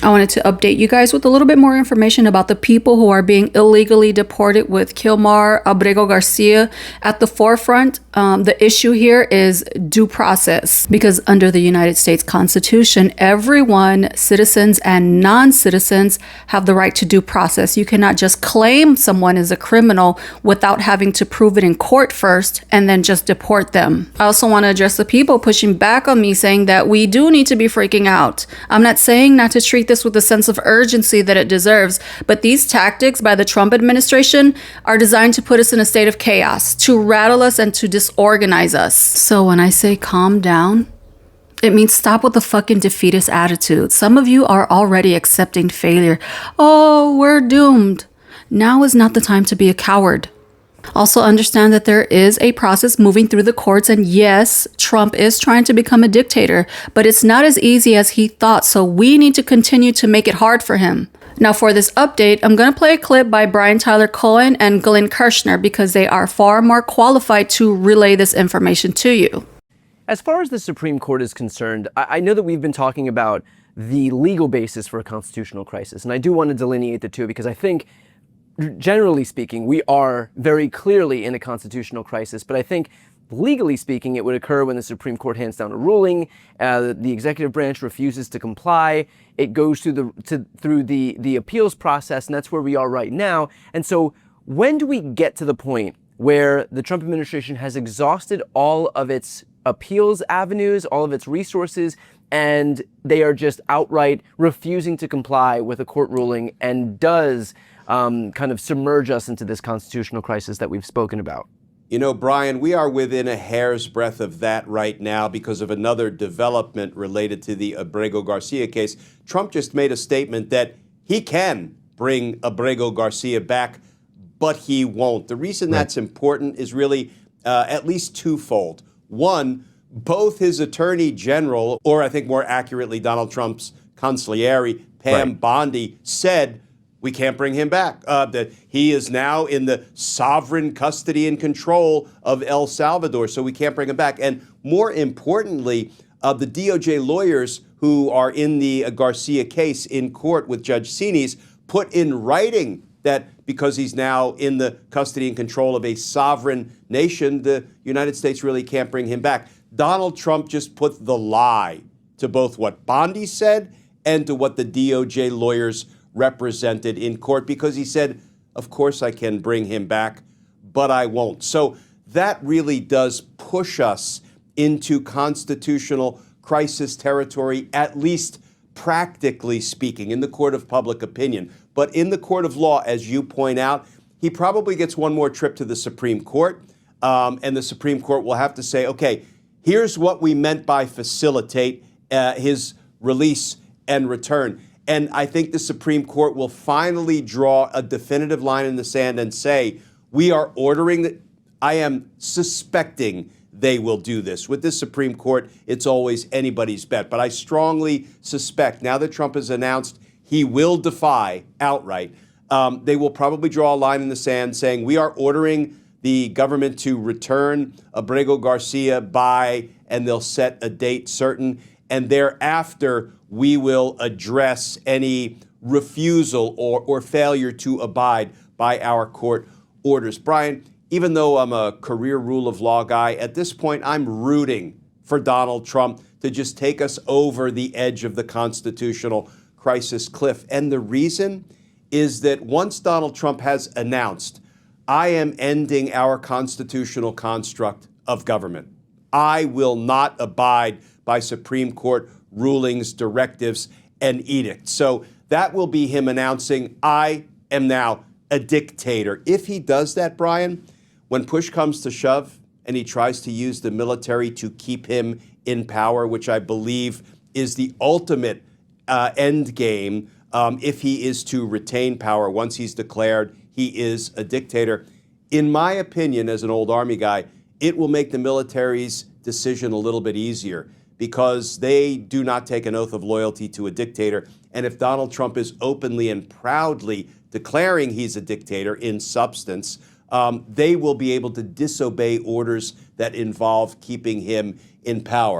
I wanted to update you guys with a little bit more information about the people who are being illegally deported with Kilmar Abrego Garcia at the forefront. The issue here is due process, because under the United States Constitution, everyone, citizens and non-citizens, have the right to due process. You cannot just claim someone is a criminal without having to prove it in court first and then just deport them. I also want to address the people pushing back on me saying that we do need to be freaking out. I'm not saying not to treat this with the sense of urgency that it deserves, but these tactics by the Trump administration are designed to put us in a state of chaos, to rattle us and to disorganize us. So when I say calm down, it means stop with the fucking defeatist attitude. Some of you are already accepting failure. Oh, we're doomed. Now is not the time to be a coward. Also understand that there is a process moving through the courts, and yes, Trump is trying to become a dictator, but it's not as easy as he thought, so we need to continue to make it hard for him. Now for this update, I'm going to play a clip by Brian Tyler Cohen and Kirschner because they are far more qualified to relay this information to you. As far as the Supreme Court is concerned, I know that we've been talking about the legal basis for a constitutional crisis, and I do want to delineate the two because I think generally speaking, we are very clearly in a constitutional crisis, but I think legally speaking, it would occur when the Supreme Court hands down a ruling, the executive branch refuses to comply, it goes through the appeals process, and that's where we are right now. And so when do we get to the point where the Trump administration has exhausted all of its appeals avenues, all of its resources, and they are just outright refusing to comply with a court ruling and does kind of submerge us into this constitutional crisis that we've spoken about? You know, Brian, we are within a hair's breadth of that right now because of another development related to the Abrego Garcia case. Trump just made a statement that he can bring Abrego Garcia back, but he won't. The reason that's important is really at least twofold. One, both his attorney general, or I think more accurately, Donald Trump's consigliere, Pam Bondi, said we can't bring him back, that he is now in the sovereign custody and control of El Salvador, so we can't bring him back. And more importantly, the DOJ lawyers who are in the Garcia case in court with Judge Sines put in writing that because he's now in the custody and control of a sovereign nation, the United States really can't bring him back. Donald Trump just put the lie to both what Bondi said and to what the DOJ lawyers represented in court, because he said, of course I can bring him back, but I won't. So that really does push us into constitutional crisis territory, at least practically speaking, in the court of public opinion. But in the court of law, as you point out, he probably gets one more trip to the Supreme Court, and the Supreme Court will have to say, okay, here's what we meant by facilitate his release and return. And I think the Supreme Court will finally draw a definitive line in the sand and say, we are ordering that. I am suspecting they will do this. With this Supreme Court, it's always anybody's bet. But I strongly suspect, now that Trump has announced he will defy outright, they will probably draw a line in the sand saying, we are ordering the government to return Abrego Garcia by, and they'll set a date certain. And thereafter, we will address any refusal or failure to abide by our court orders. Brian, even though I'm a career rule of law guy, at this point, I'm rooting for Donald Trump to just take us over the edge of the constitutional crisis cliff. And the reason is that once Donald Trump has announced, I am ending our constitutional construct of government, I will not abide by Supreme Court rulings, directives, and edicts. So that will be him announcing, I am now a dictator. If he does that, Brian, when push comes to shove and he tries to use the military to keep him in power, which I believe is the ultimate end game, if he is to retain power once he's declared he is a dictator, in my opinion, as an old Army guy, it will make the military's decision a little bit easier, because they do not take an oath of loyalty to a dictator. And if Donald Trump is openly and proudly declaring he's a dictator in substance, they will be able to disobey orders that involve keeping him in power.